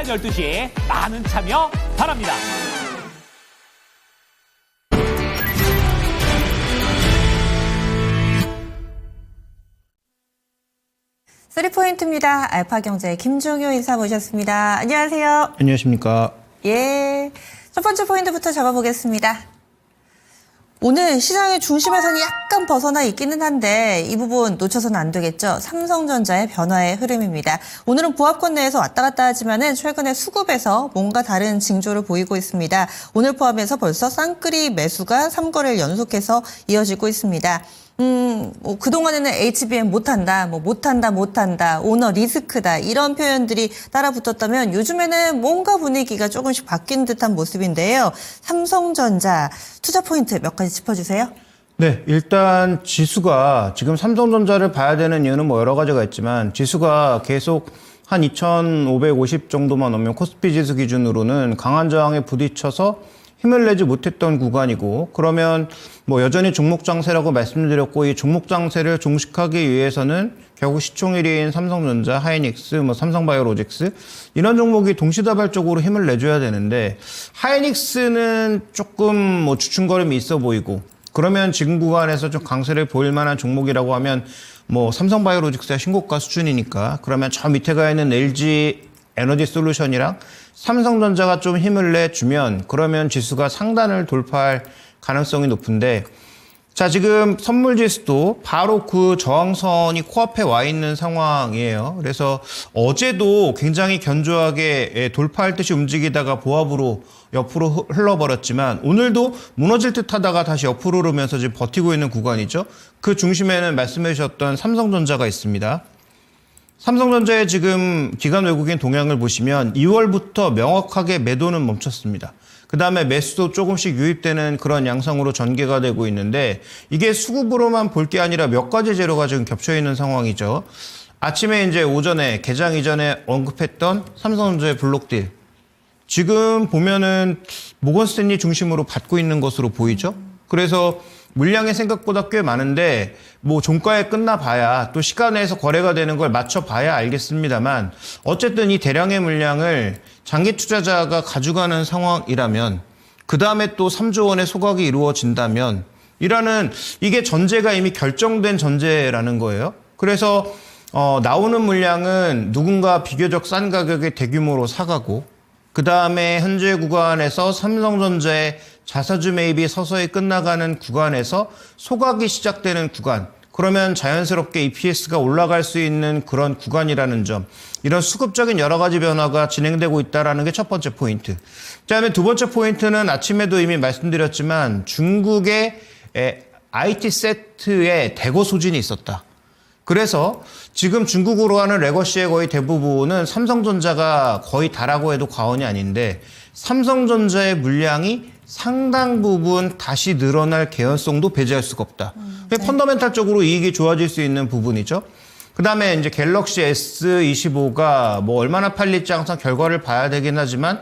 12시에 많은 참여 바랍니다. 쓰리포인트입니다. 알파경제 김종효 이사 모셨습니다. 안녕하세요. 안녕하십니까. 예, 첫 번째 포인트부터 잡아보겠습니다. 오늘 시장의 중심에서는 약간 벗어나 있기는 한데 이 부분 놓쳐서는 안 되겠죠. 삼성전자의 변화의 흐름입니다. 오늘은 부합권 내에서 왔다 갔다 하지만은 최근에 수급에서 뭔가 다른 징조를 보이고 있습니다. 오늘 포함해서 벌써 쌍끌이 매수가 3거래를 연속해서 이어지고 있습니다. 그동안에는 HBM 못한다, 못한다, 오너 리스크다, 이런 표현들이 따라붙었다면 요즘에는 뭔가 분위기가 조금씩 바뀐 듯한 모습인데요. 삼성전자 투자 포인트 몇 가지 짚어주세요. 네, 일단 지수가 지금 삼성전자를 봐야 되는 이유는 뭐 여러 가지가 있지만 지수가 계속 한 2,550 정도만 오면 코스피 지수 기준으로는 강한 저항에 부딪혀서 힘을 내지 못했던 구간이고, 그러면 뭐 여전히 종목 장세라고 말씀드렸고, 이 종목 장세를 종식하기 위해서는 결국 시총 1위인 삼성전자, 하이닉스, 삼성바이오로직스 이런 종목이 동시다발적으로 힘을 내줘야 되는데, 하이닉스는 조금 주춤거림이 있어 보이고, 그러면 지금 구간에서 좀 강세를 보일 만한 종목이라고 하면 삼성바이오로직스가 신고가 수준이니까, 그러면 저 밑에 가 있는 LG 에너지 솔루션이랑 삼성전자가 좀 힘을 내주면 그러면 지수가 상단을 돌파할 가능성이 높은데, 자, 지금 선물지수도 바로 그 저항선이 코앞에 와 있는 상황이에요. 그래서 어제도 굉장히 견조하게 돌파할 듯이 움직이다가 보합으로 옆으로 흘러버렸지만 오늘도 무너질 듯 하다가 다시 옆으로 오르면서 지금 버티고 있는 구간이죠. 그 중심에는 말씀해 주셨던 삼성전자가 있습니다. 삼성전자의 지금 기관 외국인 동향을 보시면 2월부터 명확하게 매도는 멈췄습니다. 그 다음에 매수도 조금씩 유입되는 그런 양상으로 전개가 되고 있는데, 이게 수급으로만 볼 게 아니라 몇 가지 재료가 지금 겹쳐 있는 상황이죠. 아침에 이제 오전에 개장 이전에 언급했던 삼성전자의 블록딜. 지금 보면은 모건스탠리 중심으로 받고 있는 것으로 보이죠. 그래서 물량이 생각보다 꽤 많은데 종가에 끝나봐야 또 시간 내에서 거래가 되는 걸 맞춰봐야 알겠습니다만, 어쨌든 이 대량의 물량을 장기 투자자가 가져가는 상황이라면, 그 다음에 또 3조 원의 소각이 이루어진다면 이게 전제가 이미 결정된 전제라는 거예요. 그래서 나오는 물량은 누군가 비교적 싼 가격에 대규모로 사가고, 그 다음에 현재 구간에서 삼성전자의 자사주 매입이 서서히 끝나가는 구간에서 소각이 시작되는 구간, 그러면 자연스럽게 EPS가 올라갈 수 있는 그런 구간이라는 점, 이런 수급적인 여러 가지 변화가 진행되고 있다는 게 첫 번째 포인트. 그다음에 두 번째 포인트는 아침에도 이미 말씀드렸지만 중국의 IT 세트에 대거 소진이 있었다. 그래서 지금 중국으로 하는 레거시의 거의 대부분은 삼성전자가 거의 다라고 해도 과언이 아닌데, 삼성전자의 물량이 상당 부분 다시 늘어날 개연성도 배제할 수가 없다. 네. 펀더멘탈적으로 이익이 좋아질 수 있는 부분이죠. 그 다음에 이제 갤럭시 S25가 얼마나 팔릴지 항상 결과를 봐야 되긴 하지만,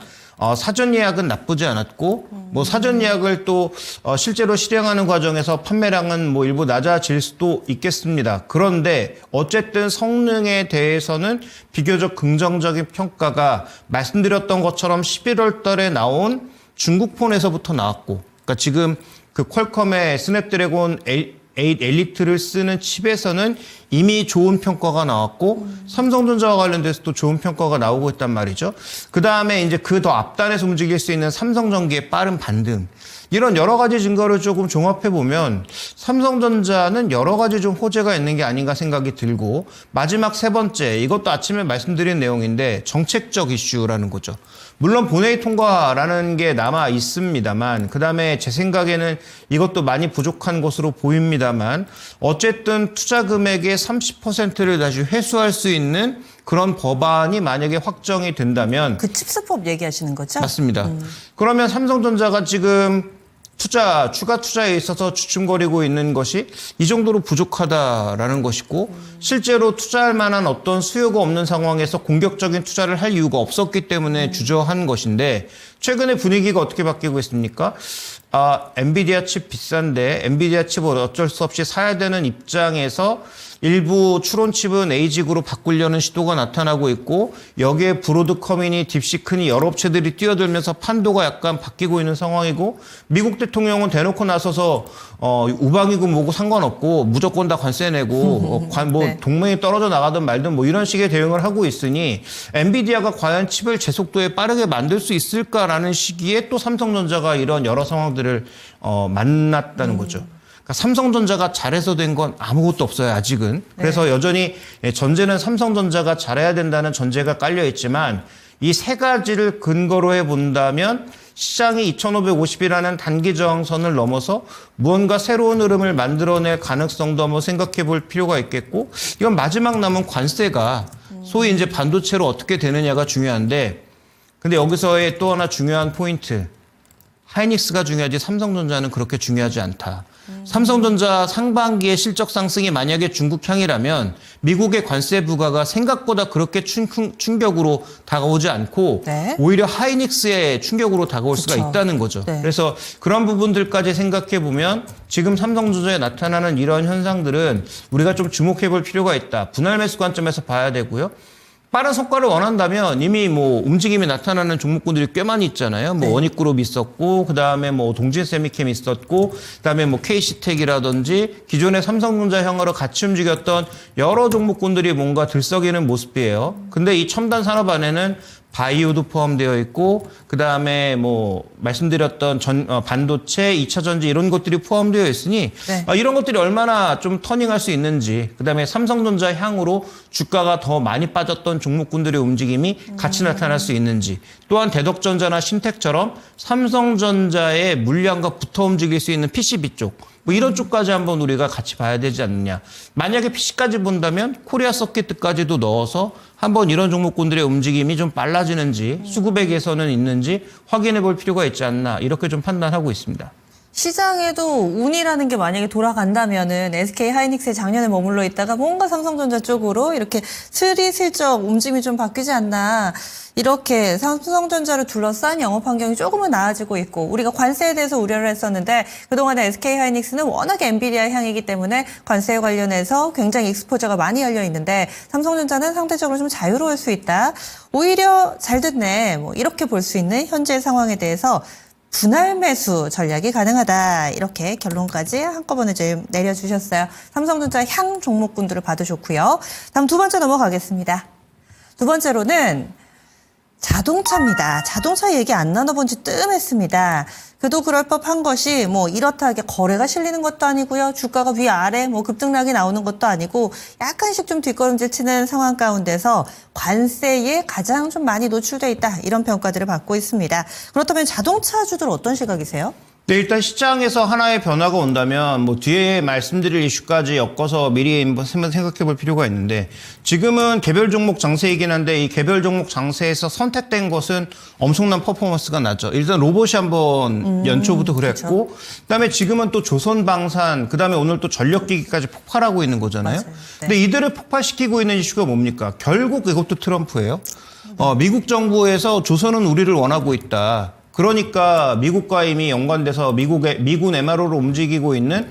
사전 예약은 나쁘지 않았고, 사전 예약을 또 실제로 실행하는 과정에서 판매량은 일부 낮아질 수도 있겠습니다. 그런데 어쨌든 성능에 대해서는 비교적 긍정적인 평가가 말씀드렸던 것처럼 11월 달에 나온 중국폰에서부터 나왔고, 그러니까 지금 그 퀄컴의 스냅드래곤 8 엘리트를 쓰는 칩에서는 이미 좋은 평가가 나왔고, 삼성전자와 관련돼서도 좋은 평가가 나오고 있단 말이죠. 그 다음에 이제 그 더 앞단에서 움직일 수 있는 삼성전기의 빠른 반등, 이런 여러 가지 증거를 조금 종합해 보면 삼성전자는 여러 가지 좀 호재가 있는 게 아닌가 생각이 들고, 마지막 세 번째, 이것도 아침에 말씀드린 내용인데 정책적 이슈라는 거죠. 물론 본회의 통과라는 게 남아 있습니다만, 그 다음에 제 생각에는 이것도 많이 부족한 것으로 보입니다만, 어쨌든 투자 금액의 30%를 다시 회수할 수 있는 그런 법안이 만약에 확정이 된다면, 그 칩스법 얘기하시는 거죠? 맞습니다. 그러면 삼성전자가 지금 추가 투자에 있어서 주춤거리고 있는 것이 이 정도로 부족하다라는 것이고, 실제로 투자할 만한 어떤 수요가 없는 상황에서 공격적인 투자를 할 이유가 없었기 때문에 주저한 것인데, 최근에 분위기가 어떻게 바뀌고 있습니까? 엔비디아 칩 비싼데 엔비디아 칩을 어쩔 수 없이 사야 되는 입장에서 일부 추론칩은 에이직으로 바꾸려는 시도가 나타나고 있고 여기에 브로드컴이니 딥시크니 여러 업체들이 뛰어들면서 판도가 약간 바뀌고 있는 상황이고 미국 대통령은 대놓고 나서서 우방이고 뭐고 상관없고 무조건 다 관세 내고 네. 동맹이 떨어져 나가든 말든 뭐 이런 식의 대응을 하고 있으니 엔비디아가 과연 칩을 제 속도에 빠르게 만들 수 있을까라는 시기에 또 삼성전자가 이런 여러 상황들을 만났다는 거죠. 그러니까 삼성전자가 잘해서 된 건 아무것도 없어요, 아직은. 그래서 여전히 전제는 삼성전자가 잘해야 된다는 전제가 깔려 있지만 이 세 가지를 근거로 해 본다면 시장이 2550이라는 단기 저항선을 넘어서 무언가 새로운 흐름을 만들어낼 가능성도 한번 생각해 볼 필요가 있겠고 이건 마지막 남은 관세가 소위 이제 반도체로 어떻게 되느냐가 중요한데 근데 여기서의 또 하나 중요한 포인트 하이닉스가 중요하지 삼성전자는 그렇게 중요하지 않다. 삼성전자 상반기의 실적 상승이 만약에 중국향이라면 미국의 관세 부과가 생각보다 그렇게 충격으로 다가오지 않고 네. 오히려 하이닉스의 충격으로 다가올 수가 그쵸. 있다는 거죠. 네. 그래서 그런 부분들까지 생각해 보면 지금 삼성전자에 나타나는 이런 현상들은 우리가 좀 주목해 볼 필요가 있다. 분할 매수 관점에서 봐야 되고요. 빠른 성과를 원한다면 이미 뭐 움직임이 나타나는 종목군들이 꽤 많이 있잖아요. 뭐 네. 원익그룹 있었고, 그 다음에 뭐 동진세미캠 있었고, 그 다음에 뭐 KC텍이라든지 기존의 삼성전자 형으로 같이 움직였던 여러 종목군들이 뭔가 들썩이는 모습이에요. 근데 이 첨단 산업 안에는 바이오도 포함되어 있고 그다음에 뭐 말씀드렸던 반도체, 2차 전지 이런 것들이 포함되어 있으니 네. 이런 것들이 얼마나 좀 터닝할 수 있는지 그다음에 삼성전자 향으로 주가가 더 많이 빠졌던 종목군들의 움직임이 같이 나타날 수 있는지 또한 대덕전자나 신텍처럼 삼성전자의 물량과 붙어 움직일 수 있는 PCB 쪽 뭐 이런 쪽까지 한번 우리가 같이 봐야 되지 않느냐. 만약에 PC까지 본다면 코리아 서킷까지도 넣어서 한번 이런 종목군들의 움직임이 좀 빨라지는지 수급의 개선은 있는지 확인해 볼 필요가 있지 않나 이렇게 좀 판단하고 있습니다. 시장에도 운이라는 게 만약에 돌아간다면은 SK 하이닉스에 작년에 머물러 있다가 뭔가 삼성전자 쪽으로 이렇게 슬쩍 움직임이 좀 바뀌지 않나. 이렇게 삼성전자를 둘러싼 영업 환경이 조금은 나아지고 있고 우리가 관세에 대해서 우려를 했었는데 그동안에 SK 하이닉스는 워낙에 엔비디아 향이기 때문에 관세에 관련해서 굉장히 익스포저가 많이 열려 있는데 삼성전자는 상대적으로 좀 자유로울 수 있다. 오히려 잘 됐네. 뭐 이렇게 볼 수 있는 현재 상황에 대해서 분할 매수 전략이 가능하다. 이렇게 결론까지 한꺼번에 좀 내려주셨어요. 삼성전자 향 종목군들을 봐도 좋고요. 다음 두 번째 넘어가겠습니다. 두 번째로는 자동차입니다. 자동차 얘기 안 나눠본 지 뜸했습니다. 그도 그럴 법한 것이 뭐 이렇다 하게 거래가 실리는 것도 아니고요. 주가가 위아래 뭐 급등락이 나오는 것도 아니고 약간씩 좀 뒷걸음질 치는 상황 가운데서 관세에 가장 좀 많이 노출돼 있다. 이런 평가들을 받고 있습니다. 그렇다면 자동차주들 어떤 시각이세요? 네, 일단 시장에서 하나의 변화가 온다면 뭐 뒤에 말씀드릴 이슈까지 엮어서 미리 한번 생각해 볼 필요가 있는데 지금은 개별 종목 장세이긴 한데 이 개별 종목 장세에서 선택된 것은 엄청난 퍼포먼스가 나죠. 일단 로봇이 한번 연초부터 그랬고 그렇죠. 그다음에 지금은 또 조선방산 그다음에 오늘 또 전력기기까지 폭발하고 있는 거잖아요. 맞아요. 네. 근데 이들을 폭발시키고 있는 이슈가 뭡니까? 결국 이것도 트럼프예요. 미국 정부에서 조선은 우리를 원하고 있다. 그러니까 미국과 이미 연관돼서 미군 MRO로 움직이고 있는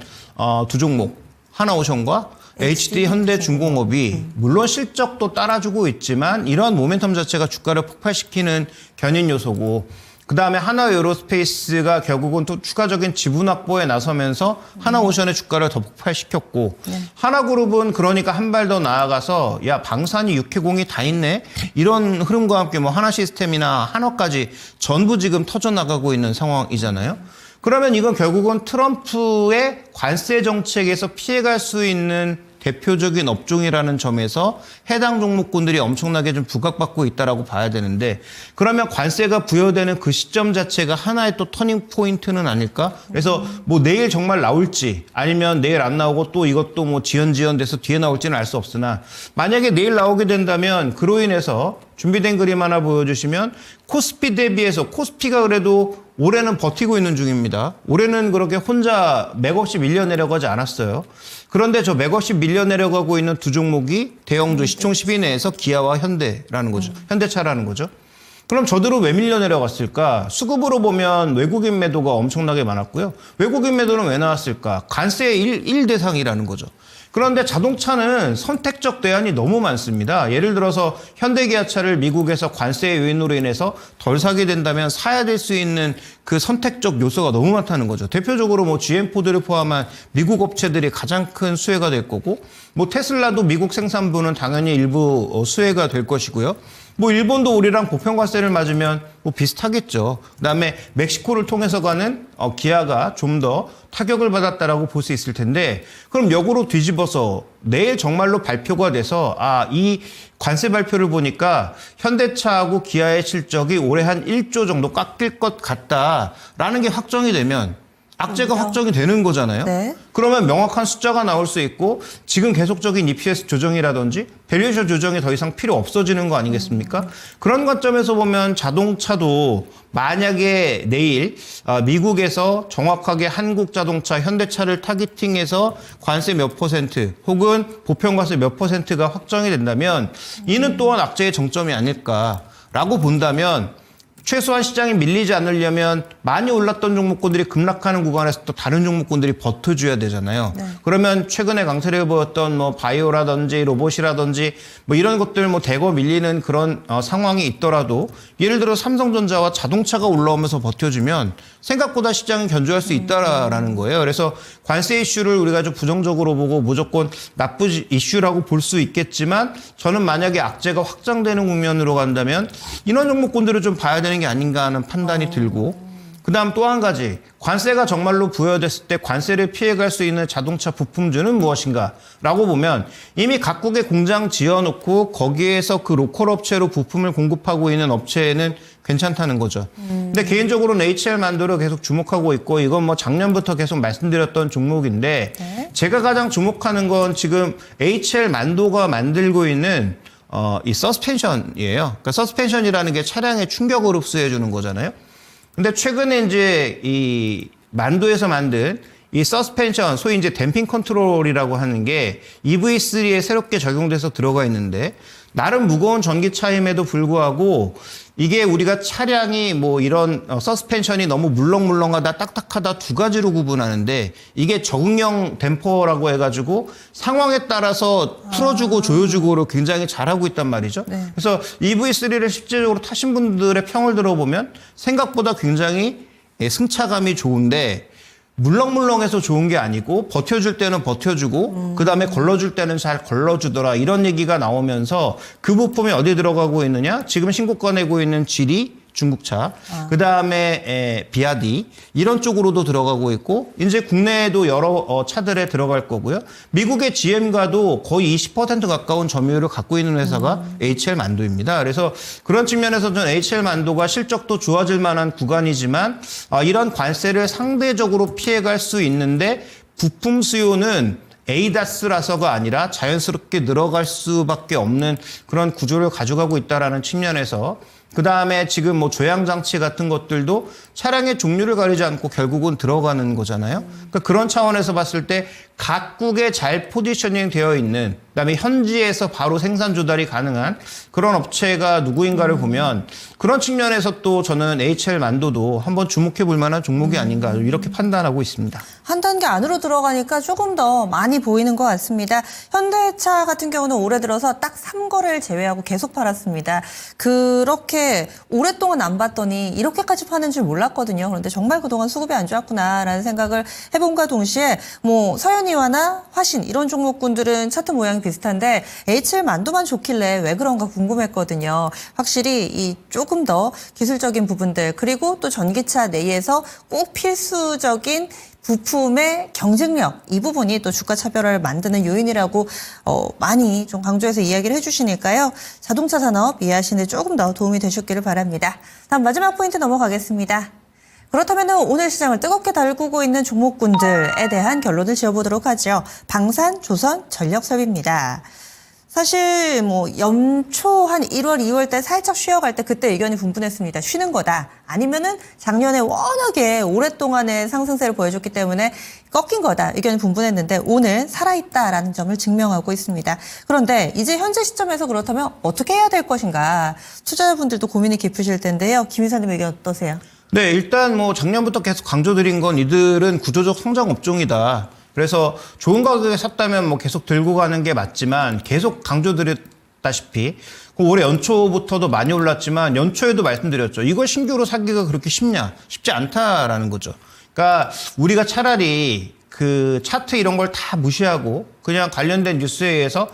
두 종목 하나오션과 HD 현대중공업이 물론 실적도 따라주고 있지만 이런 모멘텀 자체가 주가를 폭발시키는 견인 요소고 그다음에 하나에어로스페이스가 결국은 또 추가적인 지분 확보에 나서면서 하나오션의 주가를 더 폭발시켰고 하나그룹은 그러니까 한 발 더 나아가서 야 방산이 육해공이 다 있네 이런 흐름과 함께 뭐 하나시스템이나 한화까지 전부 지금 터져나가고 있는 상황이잖아요. 그러면 이건 결국은 트럼프의 관세 정책에서 피해갈 수 있는 대표적인 업종이라는 점에서 해당 종목군들이 엄청나게 좀 부각받고 있다라고 봐야 되는데 그러면 관세가 부여되는 그 시점 자체가 하나의 또 터닝 포인트는 아닐까? 그래서 뭐 내일 정말 나올지 아니면 내일 안 나오고 또 이것도 뭐 지연돼서 뒤에 나올지는 알 수 없으나 만약에 내일 나오게 된다면 그로 인해서 준비된 그림 하나 보여주시면 코스피 대비해서 코스피가 그래도 올해는 버티고 있는 중입니다. 올해는 그렇게 혼자 맥없이 밀려내려고 하지 않았어요. 그런데 저 맥없이 밀려내려가고 있는 두 종목이 대형주 시총 10위 내에서 기아와 현대라는 거죠. 현대차라는 거죠. 그럼 저들은 왜 밀려 내려갔을까? 수급으로 보면 외국인 매도가 엄청나게 많았고요. 외국인 매도는 왜 나왔을까? 관세의 1대상이라는 거죠. 그런데 자동차는 선택적 대안이 너무 많습니다. 예를 들어서 현대기아차를 미국에서 관세 요인으로 인해서 덜 사게 된다면 사야 될 수 있는 그 선택적 요소가 너무 많다는 거죠. 대표적으로 뭐 GM포드를 포함한 미국 업체들이 가장 큰 수혜가 될 거고, 뭐 테슬라도 미국 생산부는 당연히 일부 수혜가 될 것이고요. 뭐 일본도 우리랑 보편관세를 맞으면 뭐 비슷하겠죠. 그다음에 멕시코를 통해서 가는 기아가 좀 더 타격을 받았다라고 볼 수 있을 텐데, 그럼 역으로 뒤집어서 내일 정말로 발표가 돼서 이 관세 발표를 보니까 현대차하고 기아의 실적이 올해 한 1조 정도 깎일 것 같다라는 게 확정이 되면 악재가 확정이 되는 거잖아요. 네. 그러면 명확한 숫자가 나올 수 있고 지금 계속적인 EPS 조정이라든지 밸류에이션 조정이 더 이상 필요 없어지는 거 아니겠습니까? 그런 관점에서 보면 자동차도 만약에 내일 미국에서 정확하게 한국 자동차, 현대차를 타깃팅해서 관세 몇 퍼센트 혹은 보편관세 몇 퍼센트가 확정이 된다면 이는 또한 악재의 정점이 아닐까라고 본다면, 최소한 시장이 밀리지 않으려면 많이 올랐던 종목군들이 급락하는 구간에서 또 다른 종목군들이 버텨줘야 되잖아요. 네. 그러면 최근에 강세를 보였던 뭐 바이오라든지 로봇이라든지 뭐 이런 것들 뭐 대거 밀리는 그런 상황이 있더라도, 예를 들어 삼성전자와 자동차가 올라오면서 버텨주면 생각보다 시장이 견조할 수 있다라는 거예요. 그래서 관세 이슈를 우리가 좀 부정적으로 보고 무조건 나쁜 이슈라고 볼 수 있겠지만, 저는 만약에 악재가 확장되는 국면으로 간다면 이런 종목군들을 좀 봐야 되는 게 아닌가 하는 판단이 들고, 그다음 또 한 가지, 관세가 정말로 부여됐을 때 관세를 피해갈 수 있는 자동차 부품주는 무엇인가라고 보면 이미 각국의 공장 지어놓고 거기에서 그 로컬 업체로 부품을 공급하고 있는 업체는 괜찮다는 거죠. 근데 개인적으로는 HL 만두를 계속 주목하고 있고, 이건 뭐 작년부터 계속 말씀드렸던 종목인데, 네. 제가 가장 주목하는 건 지금 HL 만두가 만들고 있는 이 서스펜션이에요. 그러니까 서스펜션이라는 게 차량에 충격을 흡수해 주는 거잖아요. 근데 최근에 이제 이 만두에서 만든 이 서스펜션, 소위 이제 댐핑 컨트롤이라고 하는 게 EV3에 새롭게 적용돼서 들어가 있는데, 나름 무거운 전기차임에도 불구하고 이게 우리가 차량이 뭐 이런 서스펜션이 너무 물렁물렁하다, 딱딱하다 두 가지로 구분하는데, 이게 적응형 댐퍼라고 해가지고 상황에 따라서 풀어주고 조여주고를 굉장히 잘하고 있단 말이죠. 네. 그래서 EV3를 실제적으로 타신 분들의 평을 들어보면 생각보다 굉장히 승차감이 좋은데, 물렁물렁해서 좋은 게 아니고 버텨줄 때는 버텨주고 그다음에 걸러줄 때는 잘 걸러주더라, 이런 얘기가 나오면서 그 부품이 어디 들어가고 있느냐? 지금 신고가 내고 있는 지리 중국차, 그다음에 비아디 이런 쪽으로도 들어가고 있고, 이제 국내에도 여러 차들에 들어갈 거고요. 미국의 GM과도 거의 20% 가까운 점유율을 갖고 있는 회사가 HL 만두입니다. 그래서 그런 측면에서 저는 HL 만두가 실적도 좋아질 만한 구간이지만 이런 관세를 상대적으로 피해갈 수 있는데, 부품 수요는 에이다스라서가 아니라 자연스럽게 늘어갈 수밖에 없는 그런 구조를 가져가고 있다라는 측면에서, 그 다음에 지금 뭐 조향장치 같은 것들도 차량의 종류를 가리지 않고 결국은 들어가는 거잖아요. 그러니까 그런 차원에서 봤을 때 각국에 잘 포지셔닝 되어 있는, 그다음에 현지에서 바로 생산 조달이 가능한 그런 업체가 누구인가를 보면, 그런 측면에서 또 저는 HL 만두도 한번 주목해 볼 만한 종목이 아닌가, 이렇게 판단하고 있습니다. 한 단계 안으로 들어가니까 조금 더 많이 보이는 것 같습니다. 현대차 같은 경우는 올해 들어서 딱 3거래를 제외하고 계속 팔았습니다. 그렇게 오랫동안 안 봤더니 이렇게까지 파는 줄 몰랐거든요. 그런데 정말 그동안 수급이 안 좋았구나라는 생각을 해본과 동시에, 뭐 서현이와나 화신 이런 종목군들은 차트 모양이 비슷한데 HL 만두만 좋길래 왜 그런가 궁금했거든요. 확실히 이 조금 더 기술적인 부분들, 그리고 또 전기차 내에서 꼭 필수적인 부품의 경쟁력, 이 부분이 또 주가 차별화를 만드는 요인이라고 많이 좀 강조해서 이야기를 해주시니까요. 자동차 산업 이해하시는 데 조금 더 도움이 되셨기를 바랍니다. 다음 마지막 포인트 넘어가겠습니다. 그렇다면 오늘 시장을 뜨겁게 달구고 있는 종목군들에 대한 결론을 지어보도록 하죠. 방산, 조선, 전력섭입니다. 사실 뭐 연초 한 1월, 2월 때 살짝 쉬어갈 때 그때 의견이 분분했습니다. 쉬는 거다. 아니면은 작년에 워낙에 오랫동안의 상승세를 보여줬기 때문에 꺾인 거다. 의견이 분분했는데 오늘 살아있다라는 점을 증명하고 있습니다. 그런데 이제 현재 시점에서 그렇다면 어떻게 해야 될 것인가. 투자자분들도 고민이 깊으실 텐데요. 김 이사님 의견 어떠세요? 네, 일단 뭐 작년부터 계속 강조드린 건 이들은 구조적 성장 업종이다. 그래서 좋은 가격에 샀다면 뭐 계속 들고 가는 게 맞지만 계속 강조드렸다시피 올해 연초부터도 많이 올랐지만 연초에도 말씀드렸죠. 이걸 신규로 사기가 그렇게 쉽냐? 쉽지 않다라는 거죠. 그러니까 우리가 차라리 그 차트 이런 걸 다 무시하고 그냥 관련된 뉴스에 의해서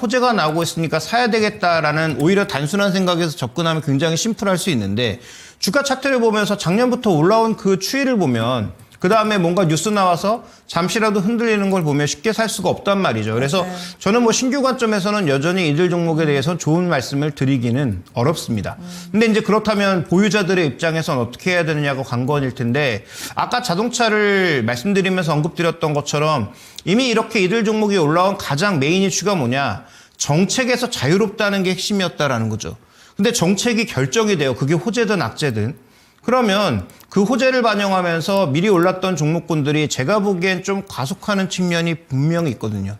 호재가 나오고 있으니까 사야 되겠다라는 오히려 단순한 생각에서 접근하면 굉장히 심플할 수 있는데 주가 차트를 보면서 작년부터 올라온 그 추이를 보면 그 다음에 뭔가 뉴스 나와서 잠시라도 흔들리는 걸 보면 쉽게 살 수가 없단 말이죠. 그래서 저는 뭐 신규 관점에서는 여전히 이들 종목에 대해서 좋은 말씀을 드리기는 어렵습니다. 근데 이제 그렇다면 보유자들의 입장에서는 어떻게 해야 되느냐가 관건일 텐데 아까 자동차를 말씀드리면서 언급드렸던 것처럼 이미 이렇게 이들 종목이 올라온 가장 메인 이슈가 뭐냐? 정책에서 자유롭다는 게 핵심이었다라는 거죠. 근데 정책이 결정이 돼요. 그게 호재든 악재든. 그러면 그 호재를 반영하면서 미리 올랐던 종목군들이 제가 보기엔 좀 과속하는 측면이 분명히 있거든요.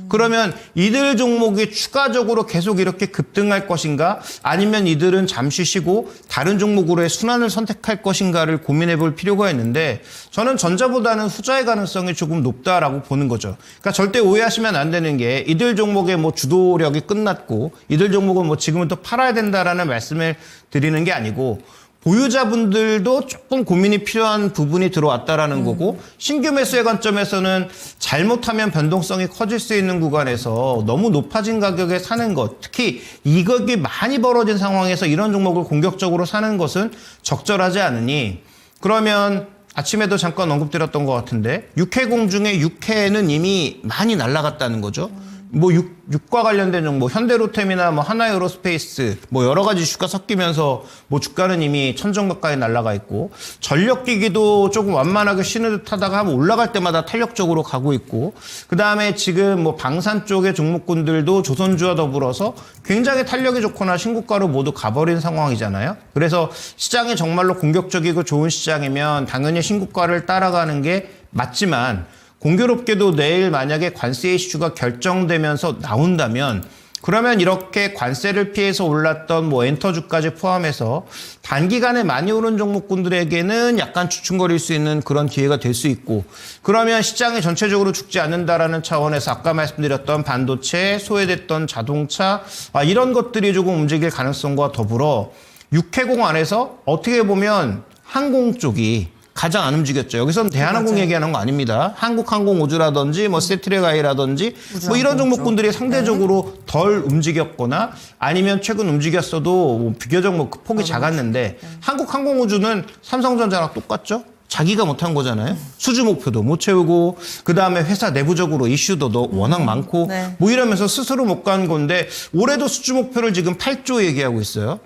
그러면 이들 종목이 추가적으로 계속 이렇게 급등할 것인가 아니면 이들은 잠시 쉬고 다른 종목으로의 순환을 선택할 것인가를 고민해 볼 필요가 있는데 저는 전자보다는 후자의 가능성이 조금 높다라고 보는 거죠. 그러니까 절대 오해하시면 안 되는 게 이들 종목의 뭐 주도력이 끝났고 이들 종목은 뭐 지금부터 팔아야 된다라는 말씀을 드리는 게 아니고 보유자분들도 조금 고민이 필요한 부분이 들어왔다라는 거고 신규 매수의 관점에서는 잘못하면 변동성이 커질 수 있는 구간에서 너무 높아진 가격에 사는 것, 특히 이격이 많이 벌어진 상황에서 이런 종목을 공격적으로 사는 것은 적절하지 않으니 그러면 아침에도 잠깐 언급드렸던 것 같은데 6회공 중에 6회는 이미 많이 날아갔다는 거죠. 뭐 육과 관련된 종목, 현대로템이나 뭐 하나에어로스페이스, 뭐 여러 가지 주가 섞이면서 뭐 주가는 이미 천정 가까이 날아가 있고 전력기기도 조금 완만하게 쉬는 듯 하다가 한번 올라갈 때마다 탄력적으로 가고 있고 그 다음에 지금 뭐 방산 쪽의 종목군들도 조선주와 더불어서 굉장히 탄력이 좋거나 신고가로 모두 가버린 상황이잖아요. 그래서 시장이 정말로 공격적이고 좋은 시장이면 당연히 신고가를 따라가는 게 맞지만 공교롭게도 내일 만약에 관세 이슈가 결정되면서 나온다면 그러면 이렇게 관세를 피해서 올랐던 뭐 엔터주까지 포함해서 단기간에 많이 오른 종목군들에게는 약간 주춤거릴 수 있는 그런 기회가 될 수 있고 그러면 시장이 전체적으로 죽지 않는다라는 차원에서 아까 말씀드렸던 반도체, 소외됐던 자동차 이런 것들이 조금 움직일 가능성과 더불어 육해공 안에서 어떻게 보면 항공 쪽이 가장 안 움직였죠. 여기서는 대한항공 얘기하는 거 아닙니다. 한국항공우주라든지 뭐 세트레가이라든지 뭐 이런 종목군들이 상대적으로 덜 움직였거나 아니면 최근 움직였어도 뭐 비교적 뭐 폭이 작았는데 한국항공우주는 삼성전자랑 똑같죠. 자기가 못한 거잖아요. 수주 목표도 못 채우고 그다음에 회사 내부적으로 이슈도 워낙 많고 뭐 이러면서 스스로 못 간 건데 올해도 수주 목표를 지금 8조 얘기하고 있어요.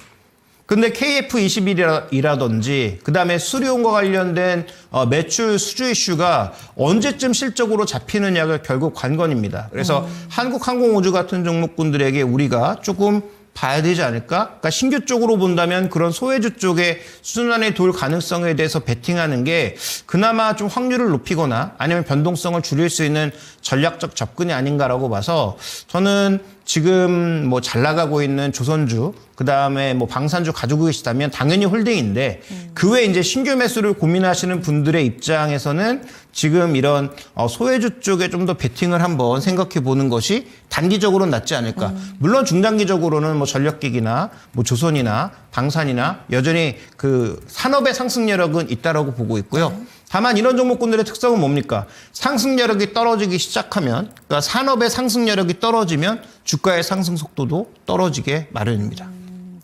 근데 KF21이라든지 그다음에 수리온과 관련된 매출 수주 이슈가 언제쯤 실적으로 잡히느냐가 결국 관건입니다. 그래서 한국항공우주 같은 종목군들에게 우리가 조금 봐야 되지 않을까? 그러니까 신규 쪽으로 본다면 그런 소외주 쪽에 순환이 돌 가능성에 대해서 베팅하는 게 그나마 좀 확률을 높이거나 아니면 변동성을 줄일 수 있는 전략적 접근이 아닌가라고 봐서 저는 지금 뭐 잘 나가고 있는 조선주, 그 다음에 뭐 방산주 가지고 계시다면 당연히 홀딩인데 그 외에 이제 신규 매수를 고민하시는 분들의 입장에서는 지금 이런 소외주 쪽에 좀 더 베팅을 한번 생각해 보는 것이 단기적으로는 낫지 않을까. 물론 중장기적으로는 뭐 전력기기나 뭐 조선이나 방산이나 여전히 그 산업의 상승여력은 있다라고 보고 있고요. 다만 이런 종목군들의 특성은 뭡니까? 상승여력이 떨어지기 시작하면, 그러니까 산업의 상승여력이 떨어지면 주가의 상승 속도도 떨어지게 마련입니다.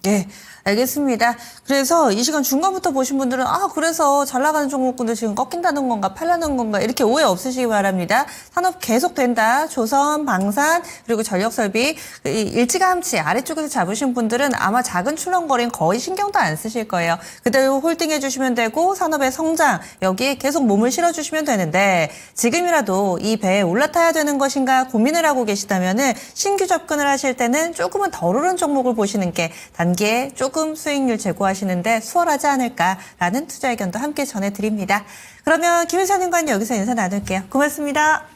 예, 알겠습니다. 그래서 이 시간 중간부터 보신 분들은 그래서 잘 나가는 종목군들 지금 꺾인다는 건가 팔라는 건가 이렇게 오해 없으시기 바랍니다. 산업 계속 된다. 조선, 방산 그리고 전력설비 이 일찌감치 아래쪽에서 잡으신 분들은 아마 작은 출렁거림 거의 신경도 안 쓰실 거예요. 그대로 홀딩해 주시면 되고 산업의 성장 여기에 계속 몸을 실어주시면 되는데 지금이라도 이 배에 올라타야 되는 것인가 고민을 하고 계시다면은 신규 접근을 하실 때는 조금은 덜 오른 종목을 보시는 게 단기에 조금 수익률 제고하시는데 수월하지 않을까라는 투자 의견도 함께 전해드립니다. 그러면 김인선님과는 여기서 인사 나눌게요. 고맙습니다.